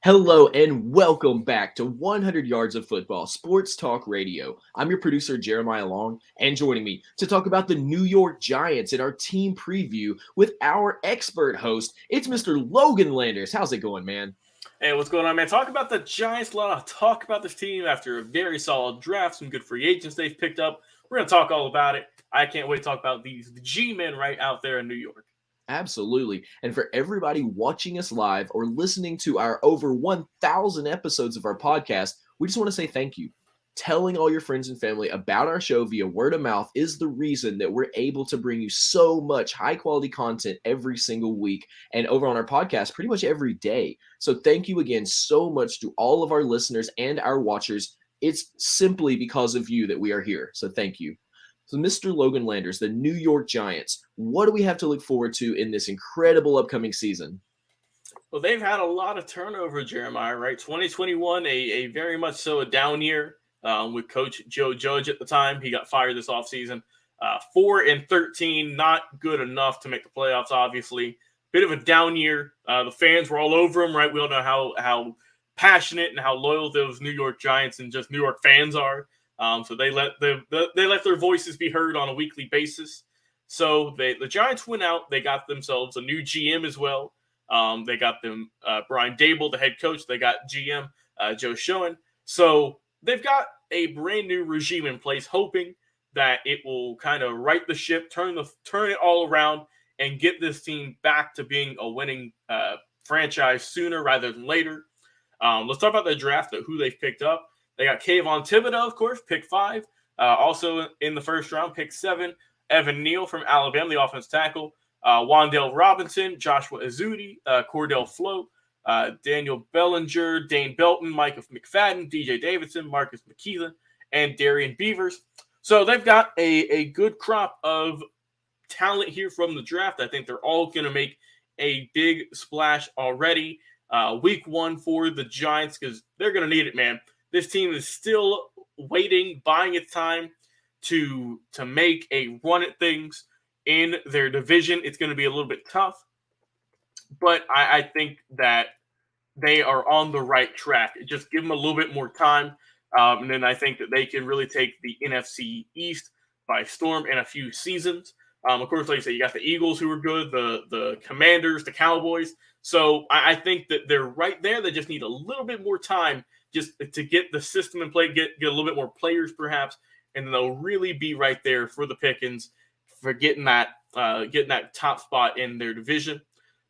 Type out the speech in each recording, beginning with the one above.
Hello and welcome back to 100 Yards of Football, Sports Talk Radio. I'm your producer, Jeremiah Long, and joining me to talk about the New York Giants and our team preview with our expert host, it's Mr. Logan Landers. How's it going, man? Hey, what's going on, man? Talk about the Giants. A lot of talk about this team after a very solid draft, some good free agents they've picked up. We're going to talk all about it. I can't wait to talk about the G-men right out there in New York. Absolutely. And for everybody watching us live or listening to our over 1,000 episodes of our podcast, we just want to say thank you. Telling all your friends and family about our show via word of mouth is the reason that we're able to bring you so much high quality content every single week and over on our podcast pretty much every day. So thank you again so much to all of our listeners and our watchers. It's simply because of you that we are here. So thank you. So, Mr. Logan Landers, the New York Giants, what do we have to look forward to in this incredible upcoming season? Well, they've had a lot of turnover, Jeremiah, right? 2021, a very much so a down year with Coach Joe Judge at the time. He got fired this offseason. 4-13, not good enough to make the playoffs, obviously. Bit of a down year. The fans were all over him, right? We all know how passionate and how loyal those New York Giants and just New York fans are. So they let their voices be heard on a weekly basis. So the Giants went out. They got themselves a new GM as well. They got them Brian Dable, the head coach. They got GM Joe Schoen. So they've got a brand new regime in place, hoping that it will kind of right the ship, turn it all around, and get this team back to being a winning franchise sooner rather than later. Let's talk about the draft, who they've picked up. They got Kayvon Thibodeau, of course, pick 5. Also in the first round, pick 7, Evan Neal from Alabama, the offensive tackle. Wan'Dale Robinson, Joshua Ezudi, Cordell Float, Daniel Bellinger, Dane Belton, Micah McFadden, DJ Davidson, Marcus McKeithen, and Darian Beavers. So they've got a good crop of talent here from the draft. I think they're all going to make a big splash already. Week 1 for the Giants because they're going to need it, man. This team is still waiting, buying its time to make a run at things in their division. It's going to be a little bit tough, but I think that they are on the right track. Just give them a little bit more time, and then I think that they can really take the NFC East by storm in a few seasons. Of course, like I say, you got the Eagles who are good, the Commanders, the Cowboys. So I think that they're right there. They just need a little bit more time just to get the system in play, get a little bit more players perhaps, and then they'll really be right there for the pickings for getting that top spot in their division.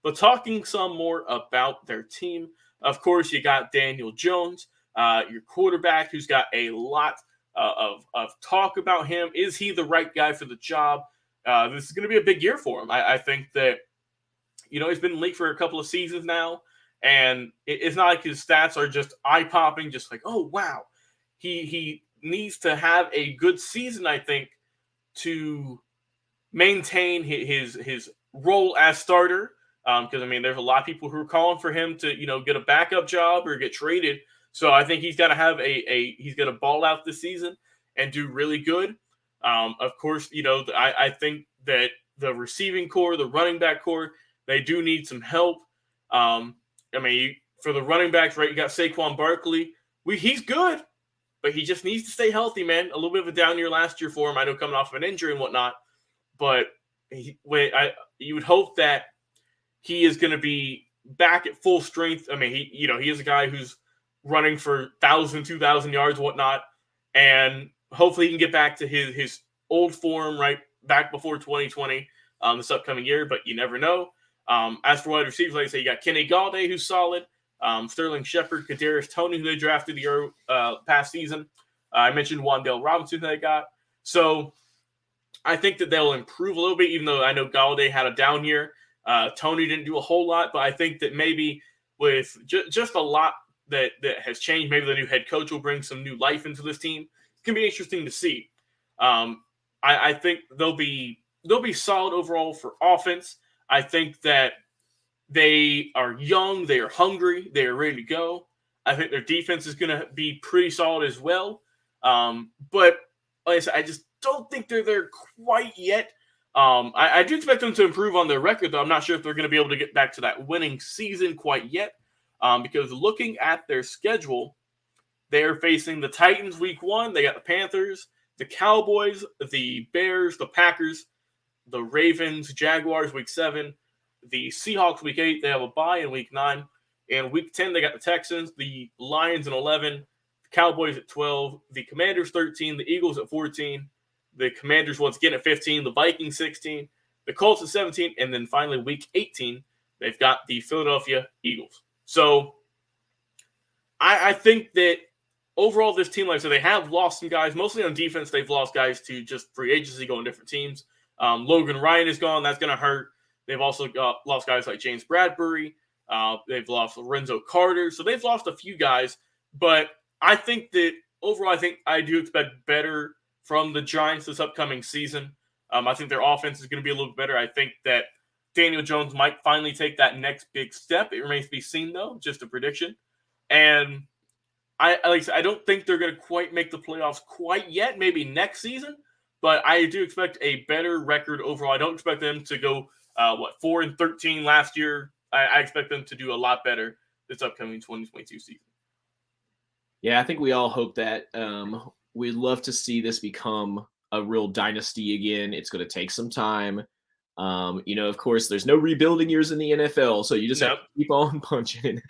But talking some more about their team, of course, you got Daniel Jones, your quarterback, who's got a lot of talk about him. Is he the right guy for the job? This is going to be a big year for him. I think that, he's been in the league for a couple of seasons now, and it's not like his stats are just eye-popping, just like, oh, wow. He needs to have a good season, I think, to maintain his role as starter. Because, there's a lot of people who are calling for him to, get a backup job or get traded. So I think he's got to have he's going to ball out this season and do really good. Of course, I think that the receiving core, the running back core, they do need some help. For the running backs, right, you got Saquon Barkley. He's good, but he just needs to stay healthy, man. A little bit of a down year last year for him. I know coming off of an injury and whatnot, but you would hope that he is going to be back at full strength. He is a guy who's running for 1,000, 2,000 yards, whatnot, and hopefully he can get back to his old form, right, back before 2020, this upcoming year, but you never know. As for wide receivers, like I say, you got Kenny Galladay, who's solid, Sterling Shepard, Kadarius Toney, who they drafted the past season. I mentioned Wan'Dale Robinson that they got. So I think that they'll improve a little bit, even though I know Galladay had a down year. Toney didn't do a whole lot, but I think that maybe with just a lot that has changed, maybe the new head coach will bring some new life into this team. It's going to be interesting to see. I think they'll be solid overall for offense. I think that they are young, they are hungry, they are ready to go. I think their defense is going to be pretty solid as well. But like I said, I just don't think they're there quite yet. I do expect them to improve on their record, though. I'm not sure if they're going to be able to get back to that winning season quite yet. because looking at their schedule, they are facing the Titans week 1. They got the Panthers, the Cowboys, the Bears, the Packers, the Ravens, Jaguars week 7, the Seahawks week 8. They have a bye in week 9. And week 10, they got the Texans, the Lions in 11, the Cowboys at 12, the Commanders 13, the Eagles at 14, the Commanders once again at 15, the Vikings 16, the Colts at 17, and then finally week 18, they've got the Philadelphia Eagles. So I think that overall this team, like I said, they have lost some guys. Mostly on defense, they've lost guys to just free agency going different teams. Logan Ryan is gone. That's going to hurt. They've also lost guys like James Bradbury. They've lost Lorenzo Carter. So they've lost a few guys. But I think that overall, I do expect better from the Giants this upcoming season. I think their offense is going to be a little bit better. I think that Daniel Jones might finally take that next big step. It remains to be seen, though, just a prediction. And I don't think they're going to quite make the playoffs quite yet, maybe next season. But I do expect a better record overall. I don't expect them to go, 4-13 last year. I expect them to do a lot better this upcoming 2022 season. Yeah, I think we all hope that. We'd love to see this become a real dynasty again. It's going to take some time. Of course, there's no rebuilding years in the NFL, so you just have to keep on punching.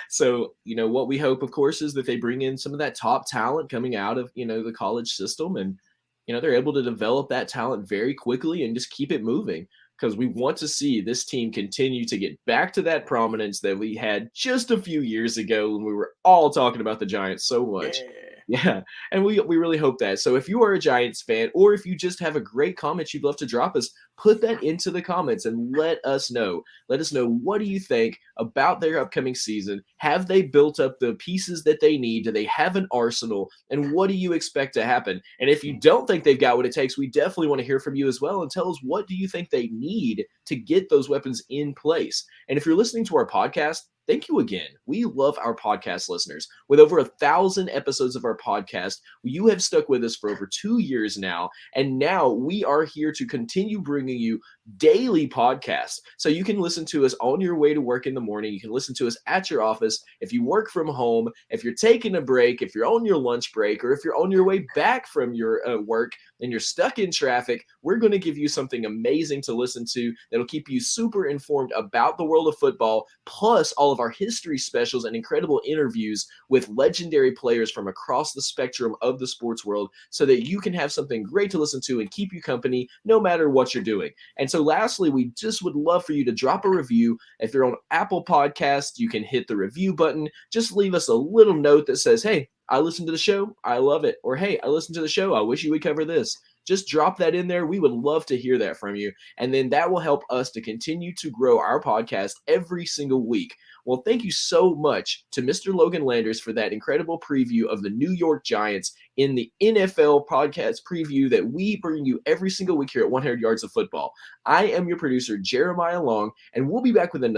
So, what we hope, of course, is that they bring in some of that top talent coming out of, the college system, and, they're able to develop that talent very quickly and just keep it moving, because we want to see this team continue to get back to that prominence that we had just a few years ago when we were all talking about the Giants so much. Yeah, and we really hope that. So if you are a Giants fan, or if you just have a great comment you'd love to drop us, put that into the comments and let us know. Let us know, what do you think about their upcoming season? Have they built up the pieces that they need? Do they have an arsenal? And what do you expect to happen? And if you don't think they've got what it takes, we definitely want to hear from you as well, and tell us, what do you think they need to get those weapons in place? And if you're listening to our podcast, thank you again. We love our podcast listeners. With over 1,000 episodes of our podcast, you have stuck with us for over 2 years now. And now we are here to continue bringing you daily podcasts. So you can listen to us on your way to work in the morning. You can listen to us at your office. If you work from home, if you're taking a break, if you're on your lunch break, or if you're on your way back from your work and you're stuck in traffic, we're going to give you something amazing to listen to that'll keep you super informed about the world of football, plus all of our history specials and incredible interviews with legendary players from across the spectrum of the sports world, so that you can have something great to listen to and keep you company no matter what you're doing. And so lastly, we just would love for you to drop a review. If you're on Apple Podcasts, you can hit the review button. Just leave us a little note that says, hey, I listened to the show, I love it. Or, hey, I listened to the show, I wish you would cover this. Just drop that in there. We would love to hear that from you. And then that will help us to continue to grow our podcast every single week. Well, thank you so much to Mr. Logan Landers for that incredible preview of the New York Giants in the NFL podcast preview that we bring you every single week here at 100 Yards of Football. I am your producer, Jeremiah Long, and we'll be back with another